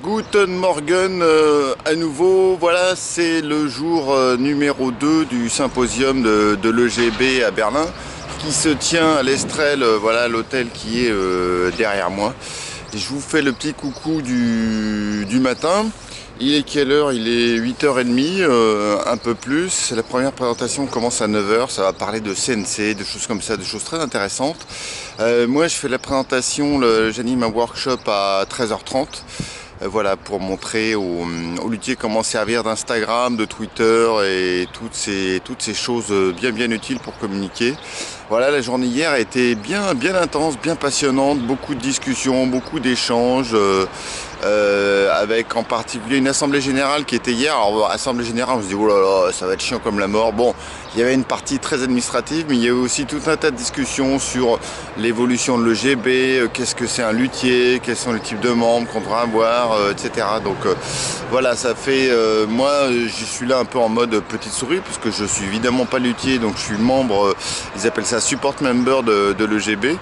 Guten Morgen à nouveau, voilà c'est le jour numéro 2 du symposium de l'EGB à Berlin qui se tient à l'Estrel, voilà l'hôtel qui est derrière moi. Et je vous fais le petit coucou du matin. Il est quelle heure? Il est 8h30, un peu plus. La première présentation commence à 9h, ça va parler de CNC, de choses comme ça, de choses très intéressantes. Moi je fais la présentation, j'anime un workshop à 13h30. Voilà, pour montrer aux luthiers comment servir d'Instagram, de Twitter et toutes ces choses bien utiles pour communiquer. Voilà, la journée hier a été bien intense, bien passionnante, beaucoup de discussions, beaucoup d'échanges, avec en particulier une assemblée générale qui était hier. Alors, assemblée générale, on se dit oh là là, ça va être chiant comme la mort. Bon, il y avait une partie très administrative, mais il y avait aussi tout un tas de discussions sur l'évolution de l'EGB, qu'est-ce que c'est un luthier, quels sont les types de membres qu'on devra avoir, etc. Donc voilà, ça fait, moi je suis là un peu en mode petite souris, puisque je suis évidemment pas luthier, donc je suis membre, ils appellent ça support member de l'EGB.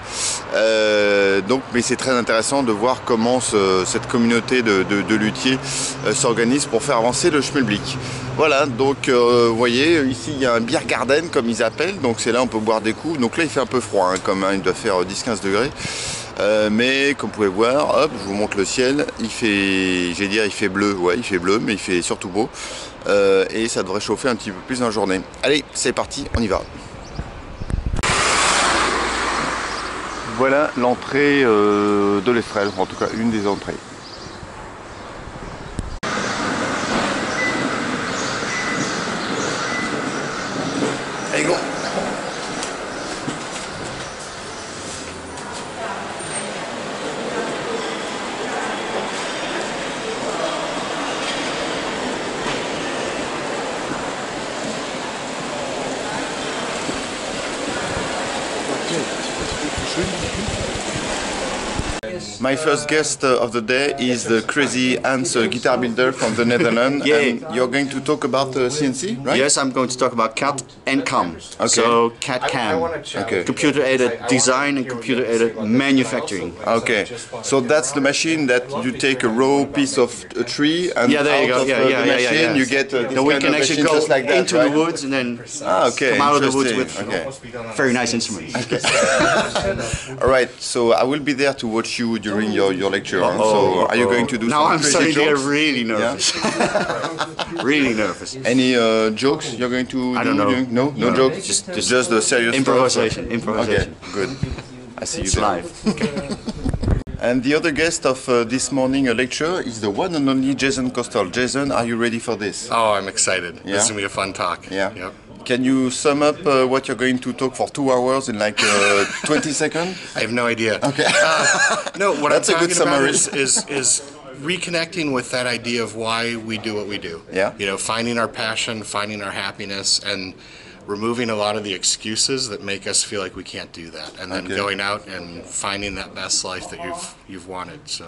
Donc, mais c'est très intéressant de voir comment cette communauté de luthiers s'organise pour faire avancer le schmilblick. Voilà, donc vous voyez, ici il y a un beer garden comme ils appellent, donc c'est là on peut boire des coups. Donc là il fait un peu froid, il doit faire 10-15 degrés. Mais comme vous pouvez voir, hop, je vous montre le ciel, il fait bleu, ouais il fait bleu, mais il fait surtout beau. Et ça devrait chauffer un petit peu plus dans la journée. Allez, c'est parti, on y va. Voilà l'entrée de l'Estrel, en tout cas une des entrées. Allez, go! My first guest of the day is the crazy Hans guitar builder from the Netherlands. Yeah. And you're going to talk about CNC, right? Yes, I'm going to talk about CAD and CAM. Okay. So CAD CAM, Okay. computer-aided design and computer-aided manufacturing. Okay, so that's the machine that you take a raw piece of a tree and Yeah, there you out go. of Yeah, the machine you get this Then we kind can of actually machine go just like that, into right? the woods and then Okay, come out of the woods interesting. with Okay. very nice instruments. All right, so I will be there to watch you during your lecture. So are you going to do Now some I'm crazy starting to get jokes? really nervous. Really nervous. Any jokes you're going to I do? don't know. No No, jokes? Just the serious Improvisation. stuff? Improvisation. Okay, good. I see you It's there. live. And the other guest of this morning lecture is the one and only Jason Costal. Jason, are you ready for this? Oh, I'm excited. Yeah? This is going to be a fun talk. Yeah. Yep. Can you sum up what you're going to talk for 2 hours in like 20 seconds? I have no idea. Okay. No, what That's a I'm good talking about summary. is reconnecting with that idea of why we do what we do. Yeah. You know, finding our passion, finding our happiness, and removing a lot of the excuses that make us feel like we can't do that, and then Okay. going out and finding that best life that you've wanted. So,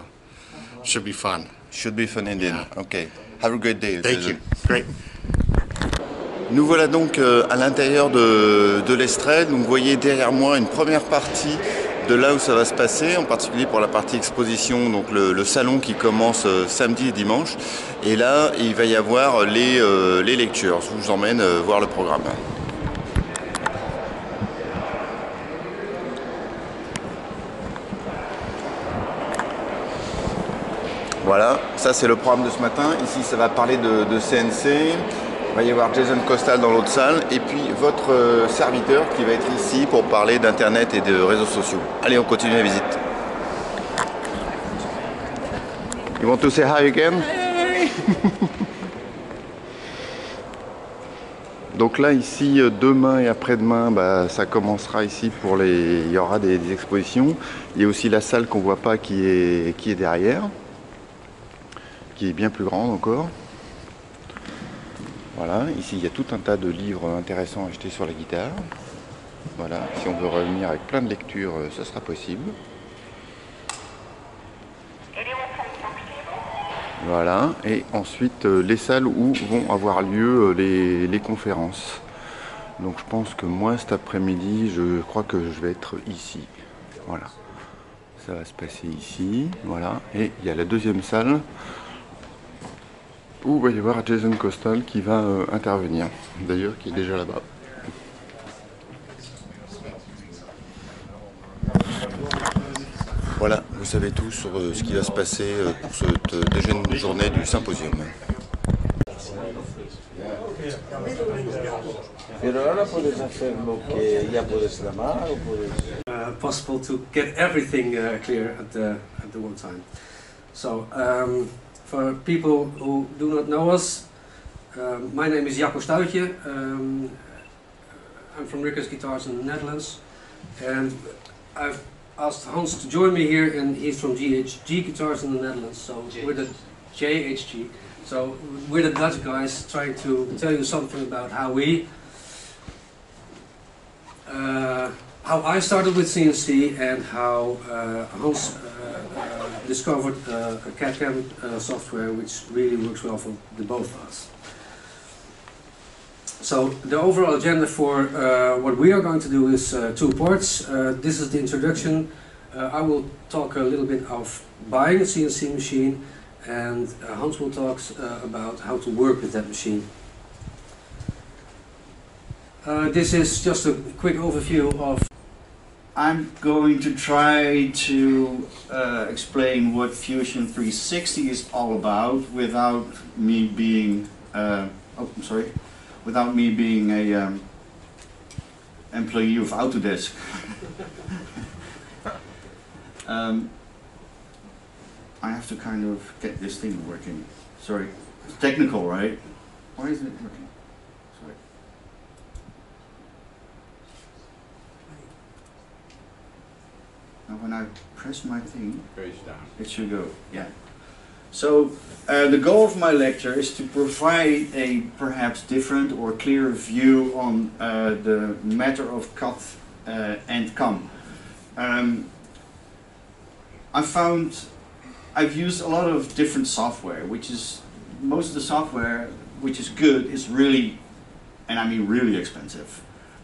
should be fun. Should be fun indeed. Yeah. Okay. Have a great day. Thank Jason. you. Great. Nous voilà donc à l'intérieur de l'Estrel. Donc vous voyez derrière moi une première partie de là où ça va se passer, en particulier pour la partie exposition, donc le salon qui commence samedi et dimanche. Et là, il va y avoir les lectures. Je vous emmène voir le programme. Voilà, ça c'est le programme de ce matin. Ici, ça va parler de CNC. Il va y avoir Jason Costal dans l'autre salle et puis votre serviteur qui va être ici pour parler d'internet et de réseaux sociaux. Allez, on continue la visite. You want to say hi again? Donc là ici demain et après-demain ça commencera ici il y aura des expositions. Il y a aussi la salle qu'on voit pas qui est derrière, qui est bien plus grande encore. Voilà, ici il y a tout un tas de livres intéressants à acheter sur la guitare. Voilà, si on veut revenir avec plein de lectures, ça sera possible. Voilà, et ensuite les salles où vont avoir lieu les conférences. Donc je pense que moi cet après-midi, je crois que je vais être ici. Voilà. Ça va se passer ici, voilà. Et il y a la deuxième salle où il va y avoir Jason Costal qui va intervenir. D'ailleurs, qui est déjà là-bas. Voilà, vous savez tout sur ce qui va se passer pour cette deuxième journée du symposium. Possible to get everything clear at the one time. So, for people who do not know us, my name is Jacco Stoutje. I'm from Rickers Guitars in the Netherlands, and I've asked Hans to join me here, and he's from GHG Guitars in the Netherlands. So we're the JHG. So we're the Dutch guys trying to tell you something about how I started with CNC and how Hans discovered a CAD/CAM software which really works well for the both of us. So the overall agenda for what we are going to do is two parts. This is the introduction. I will talk a little bit of buying a CNC machine, and Hans will talk about how to work with that machine. This is just a quick overview of... I'm going to try to explain what Fusion 360 is all about without me being without me being a employee of Autodesk. I have to kind of get this thing working. Sorry, it's technical, right? Why isn't it working? Sorry. Now when I press my thing, it should go, yeah. So the goal of my lecture is to provide a perhaps different or clearer view on the matter of cut and come. I've used a lot of different software, which is, most of the software which is good is really, and I mean really expensive.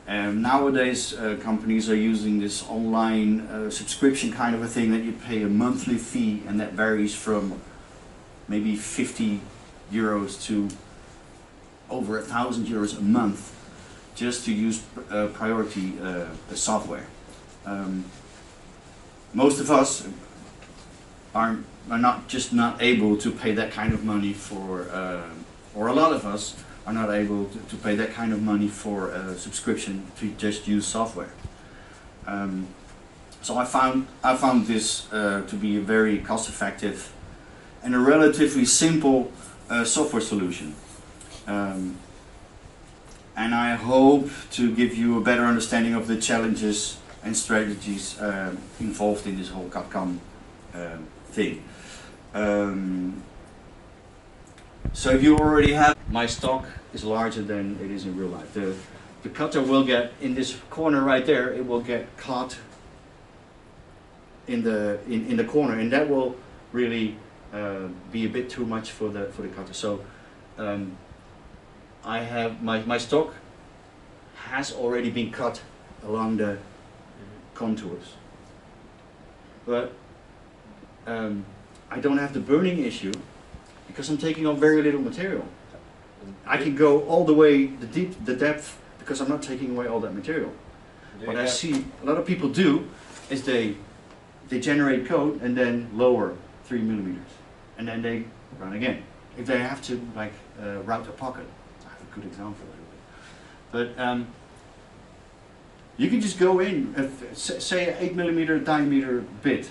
Nowadays companies are using this online subscription kind of a thing that you pay a monthly fee, and that varies from maybe 50 euros to over 1,000 euros a month just to use priority software. Most of us are not able to pay that kind of money for, or a lot of us are not able to pay that kind of money for a subscription to just use software. So I found this to be a very cost-effective and a relatively simple software solution. And I hope to give you a better understanding of the challenges and strategies involved in this whole CAD/CAM thing. So if you already have, my stock is larger than it is in real life. The cutter will get, in this corner right there, it will get caught in the corner, and that will really be a bit too much for the cutter. So I have my stock has already been cut along the contours, but I don't have the burning issue because I'm taking on very little material. I can go all the way the depth because I'm not taking away all that material. What I see a lot of people do is they generate code and then lower 3 millimeters, and then they run again. If they have to like route a pocket, I have a good example of it. But you can just go in, say an 8 millimeter diameter bit,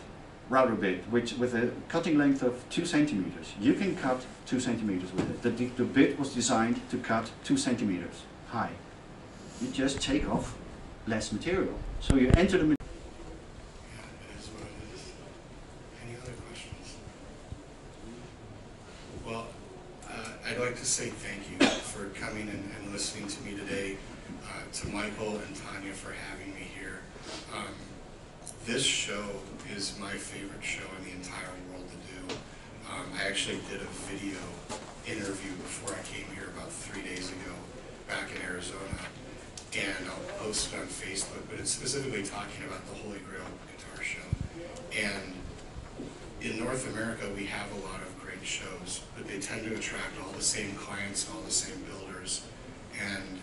router bit, which with a cutting length of 2 centimeters. You can cut 2 centimeters with it. The bit was designed to cut 2 centimeters high. You just take off less material. So you enter the I'd like to say thank you for coming and listening to me today, to Michael and Tanya for having me here. This show is my favorite show in the entire world to do. I actually did a video interview before I came here about 3 days ago back in Arizona, and I'll post it on Facebook, but it's specifically talking about the Holy Grail Guitar Show. And in North America, we have a lot of great shows, but they tend to attract all the same clients and all the same builders. And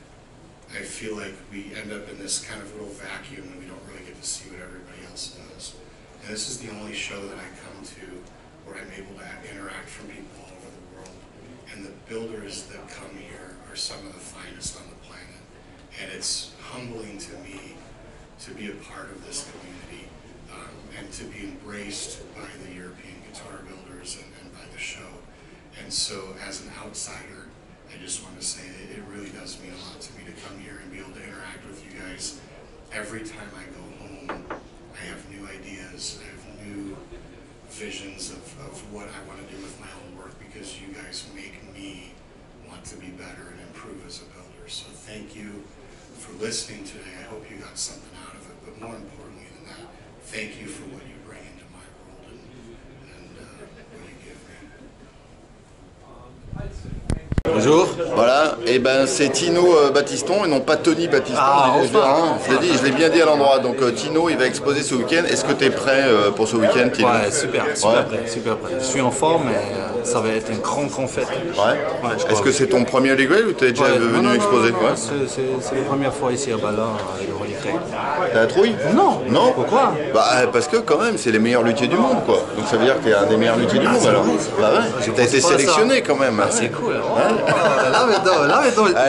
I feel like we end up in this kind of little vacuum and we don't really get to see what everybody else does. And this is the only show that I come to where I'm able to interact from people all over the world. And the builders that come here are some of the finest on the planet. And it's humbling to me to be a part of this community and to be embraced by the European guitar builders and by the show. And so as an outsider, I just want to say it really does mean a lot to me to come here and be able to interact with you guys. Every time I go home, I have new ideas, I have new visions of what I want to do with my own work, because you guys make me want to be better and improve as a builder. So thank you for listening today. I hope you got something out of it, but more importantly than that, thank you for what you bring into my world and what you give me. Bonjour. Voilà, et ben c'est Tino Battiston et non pas Tony Battiston. Ah, enfin. Je l'ai bien dit à l'endroit. Donc Tino, il va exposer ce week-end. Est-ce que tu es prêt pour ce week-end, Tino? Ouais, super prêt. Je suis en forme et ça va être une grande fête. Ouais. Est-ce que c'est ton premier Holy Grail ou tu es déjà venu exposer? Ouais. C'est la première fois ici à Berlin avec le Holy Grail. T'as la trouille? Non. Non? Pourquoi? Bah parce que quand même, c'est les meilleurs luthiers du monde, quoi. Donc ça veut dire que t'es un des meilleurs luthiers du monde alors. Bah ouais. T'as été sélectionné quand même. Ah, c'est cool. Là maintenant,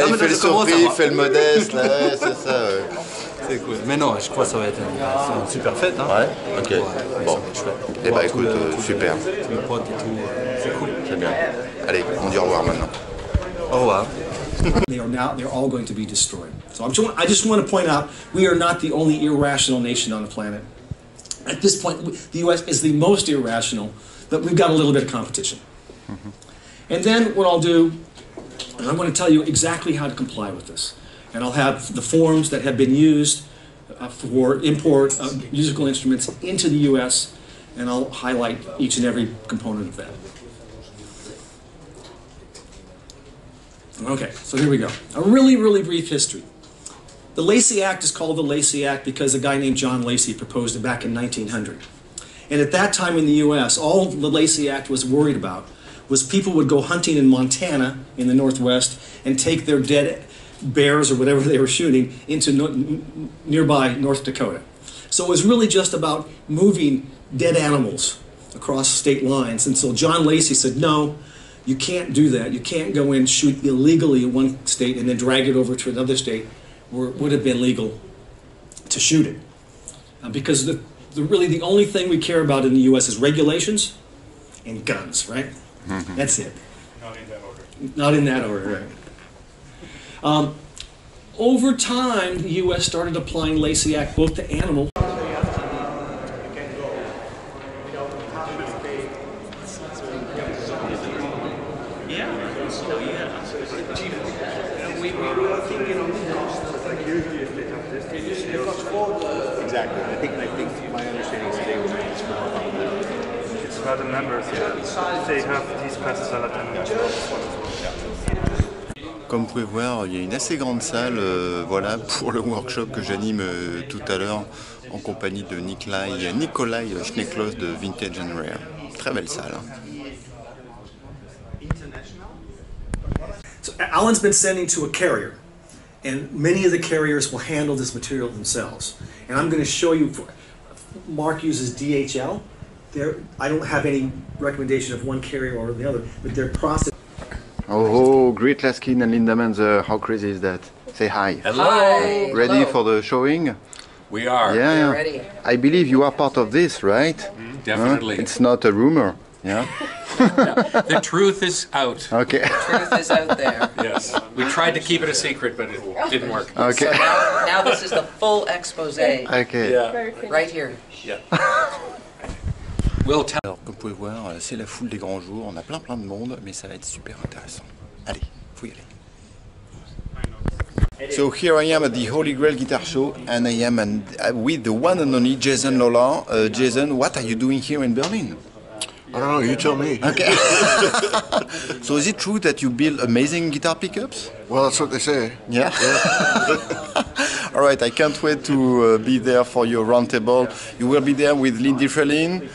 il fait le surpris, il fait le modeste, là, ouais, c'est ça. Ouais. C'est cool. Mais non, je crois que ça va être une super fête. Hein. Ouais, ok. Bon, et bah écoute, super. Mes potes et tout, c'est cool. C'est bien. Allez, on dit au revoir maintenant. Au revoir. They're all going to be destroyed. So I just want to point out, we are not the only irrational nation on the planet. At this point, the U.S. is the most irrational, but we've got a little bit of competition. And then what I'll do, and I'm going to tell you exactly how to comply with this. And I'll have the forms that have been used for import of musical instruments into the U.S., and I'll highlight each and every component of that. Okay, so here we go. A really, really brief history. The Lacey Act is called the Lacey Act because a guy named John Lacey proposed it back in 1900. And at that time in the U.S., all the Lacey Act was worried about was people would go hunting in Montana in the Northwest and take their dead bears or whatever they were shooting into nearby North Dakota. So it was really just about moving dead animals across state lines. And so John Lacey said, no, you can't do that. You can't go in and shoot illegally in one state and then drag it over to another state where it would have been legal to shoot it. Because really the only thing we care about in the U.S. is regulations and guns, right? Mm-hmm. That's it. Not in that order. Not in that order, right. Over time, the U.S. started applying Lacey Act both to animals. Exactly. I think my understanding is today was it's about the members. Yeah. They have these passes à la Comme vous pouvez voir, il y a une assez grande salle voilà, pour le workshop que j'anime tout à l'heure en compagnie de Nikolai Schnecklos de Vintage and Rare. Très belle salle. So Alan's been sending to a carrier, and many of the carriers will handle this material themselves. And I'm going to show you, Mark uses DHL. I don't have any recommendation of one carrier or the other, but their process. Oh, great Laskin and Linda Manzer, how crazy is that? Say hi. Hello. Hi. Ready Hello. for the showing? We are. Yeah. We're ready. I believe you are part of this, right? Definitely. It's not a rumor, yeah? The truth is out. Okay. The truth is out there. Yes. We tried to keep it a secret, but it didn't work. Okay. So now this is the full expose. Okay. Yeah. Right here. Yeah. We'll tell. Alors, comme vous pouvez voir, c'est la foule des grands jours. On a plein de monde, mais ça va être super intéressant. Allez, faut y aller. So here I am at the Holy Grail Guitar Show, and I am with the one and only Jason Lola. Jason, what are you doing here in Berlin? I don't know, you tell me. Okay. So is it true that you build amazing guitar pickups? Well, that's what they say. Yeah? All right, I can't wait to be there for your roundtable. You will be there with Lindy Frelin,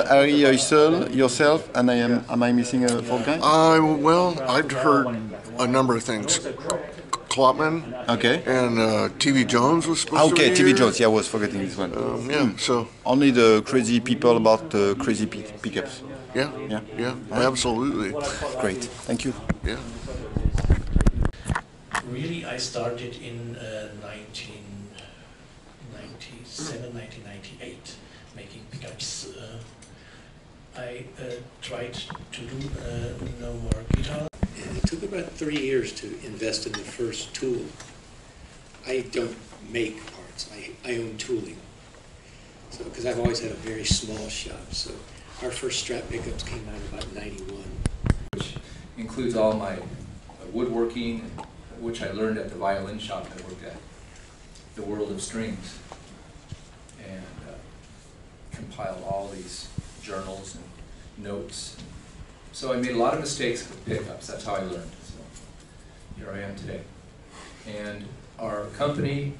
Harry Heusel, yourself, and am I missing a fourth guy? Well, I'd heard a number of things. Klopman, okay, and TV Jones was supposed to be TV here. Jones, yeah, I was forgetting this one. So only the crazy people about crazy pickups. Yeah, absolutely. Great, thank you. Yeah. Really, I started in 1997, 1998, making pickups. I tried to do no more guitar. And it took about 3 years to invest in the first tool. I don't make parts, I own tooling. So, because I've always had a very small shop, so our first Strat pickups came out about '91. Which includes all my woodworking, which I learned at the violin shop I worked at, the World of Strings, and compiled all these journals and notes. So I made a lot of mistakes with pickups. That's how I learned. So here I am today. And our company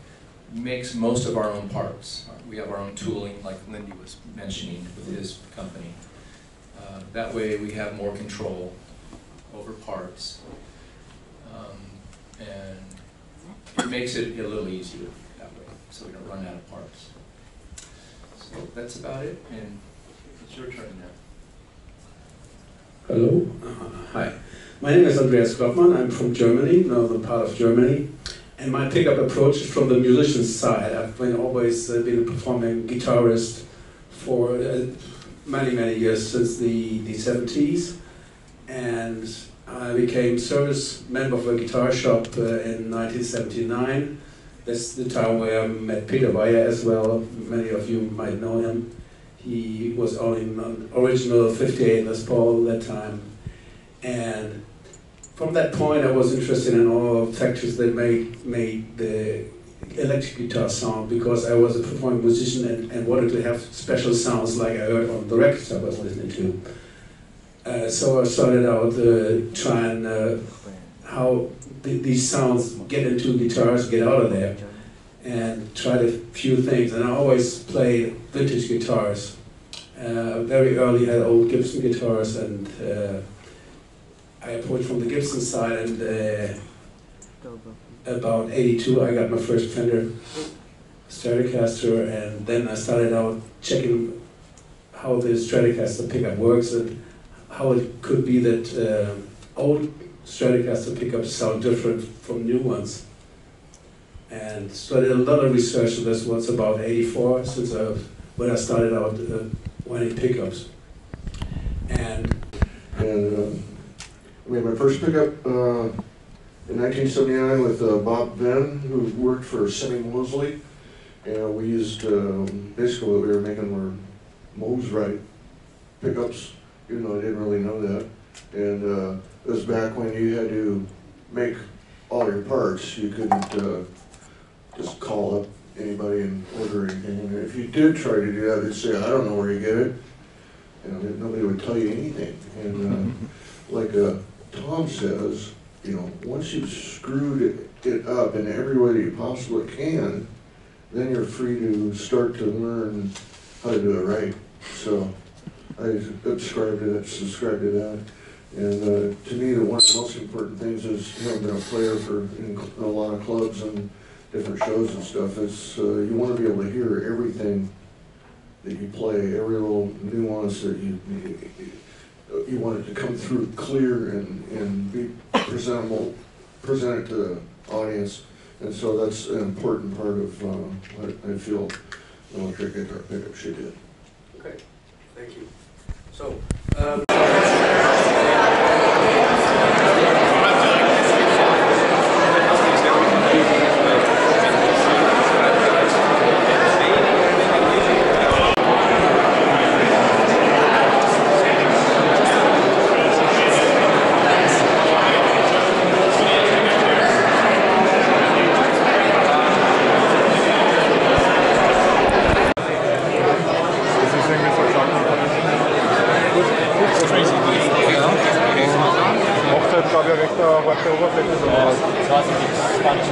makes most of our own parts. We have our own tooling, like Lindy was mentioning with his company. That way we have more control over parts. And it makes it a little easier that way, so we don't run out of parts. So that's about it, and it's your turn now. Hello. Hi. My name is Andreas Bachmann. I'm from Germany, northern part of Germany. And my pickup approach is from the musician's side. I've always been a performing guitarist for many years, since the 70s. And I became service member of a guitar shop in 1979. That's the time where I met Peter Weyer as well. Many of you might know him. He was owning an original 58 Les Paul at that time. And from that point I was interested in all factors that made the electric guitar sound, because I was a performing musician and wanted to have special sounds like I heard on the records I was listening to. So I started out trying how these sounds get into guitars, get out of there, and tried a few things. And I always played vintage guitars. Very early I had old Gibson guitars, and I approached from the Gibson side, and about '82 I got my first Fender Stratocaster, and then I started out checking how the Stratocaster pickup works and how it could be that old Stratocaster pickups sound different from new ones. And so I did a lot of research on this. Was about '84 when I started out winning pickups. And I made my first pickup in 1979 with Bob Venn, who worked for Semi Mosley. And we used, basically what we were making were Mosrite pickups, even though I didn't really know that. And it was back when you had to make all your parts. You couldn't just call up anybody and order anything. And if you did try to do that, they'd say, I don't know where you get it. You know, nobody would tell you anything. And like Tom says, you know, once you've screwed it up in every way that you possibly can, then you're free to start to learn how to do it right. So I subscribe to that. And to me, one of the most important things is, having been a player in a lot of clubs and different shows and stuff, is you want to be able to hear everything that you play, every little nuance that you want it to come through clear and be presentable, presented to the audience. And so that's an important part of what I feel an electric guitar pickup should do. Okay, thank you. So,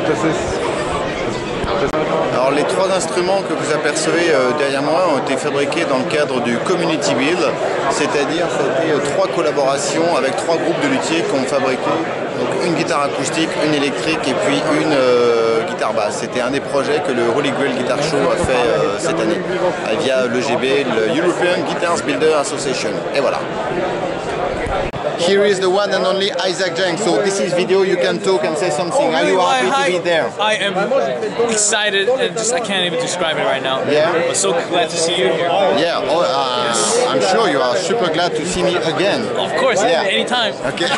Das ist Alors les trois instruments que vous apercevez derrière moi ont été fabriqués dans le cadre du Community Build, c'est-à-dire ça a été trois collaborations avec trois groupes de luthiers qui ont fabriqué donc, une guitare acoustique, une électrique et puis une guitare basse. C'était un des projets que le Holy Grail Guitar Show a fait cette année via l'EGB, le European Guitar Builder Association. Et voilà. Here is the one and only Isaac Jang. So this is video, you can talk and say something. Are you happy to be there? I am excited and I can't even describe it right now. Yeah. I'm so glad to see you here. Yeah, I'm sure you are super glad to see me again. Of course, yeah. Anytime. Okay.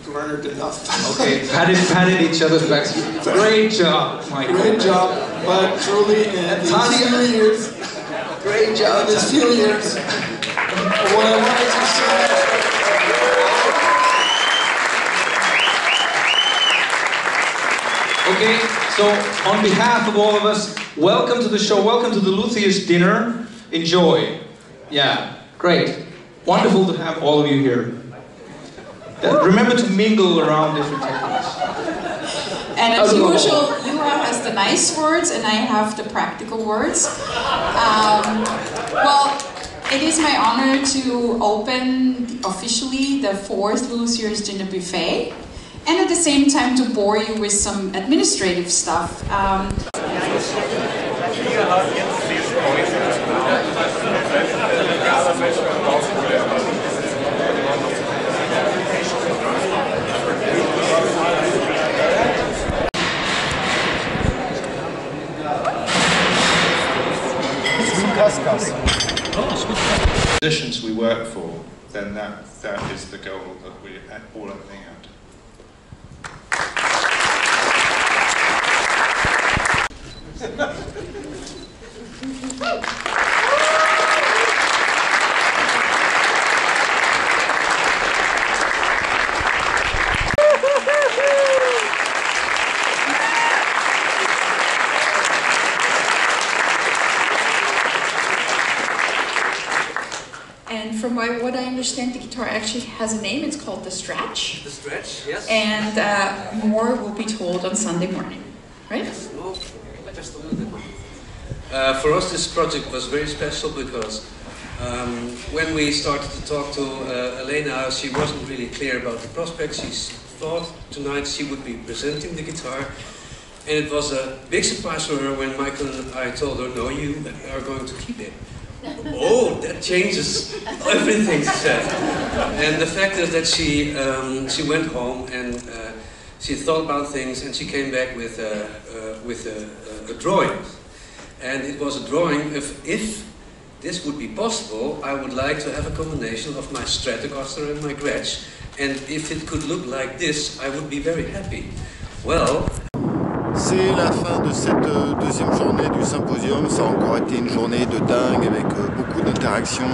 Learned enough. Okay, patted each other's backs. Great job, Michael. Great job, but truly in these few years, great job. In these few years, what I wanted to say. Okay, so on behalf of all of us, welcome to the show, welcome to the Luthiers dinner. Enjoy. Yeah, great. Wonderful to have all of you here. Remember to mingle around different techniques. And as usual, Yuha has the nice words and I have the practical words. Well, it is my honor to open officially the 4th Luthiers Dinner Buffet, and at the same time to bore you with some administrative stuff. Musicians we work for, then that is the goal that we all aiming at. And from what I understand, the guitar actually has a name. It's called the Stretch. The Stretch, yes. And more will be told on Sunday morning, right? Yes, no, just a little bit. For us, this project was very special because when we started to talk to Elena, she wasn't really clear about the prospects. She thought tonight she would be presenting the guitar. And it was a big surprise for her when Michael and I told her, no, you are going to keep it. Oh, that changes everything, she said. And the fact is that she went home and she thought about things and she came back with a drawing. And it was a drawing of if this would be possible, I would like to have a combination of my Stratocaster and my Gretsch. And if it could look like this, I would be very happy. Well, c'est la fin de cette deuxième journée du symposium. Ça a encore été une journée de dingue avec beaucoup d'interactions,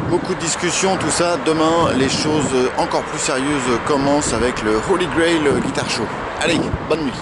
beaucoup de discussions, tout ça. Demain, les choses encore plus sérieuses commencent avec le Holy Grail Guitar Show. Allez, bonne nuit.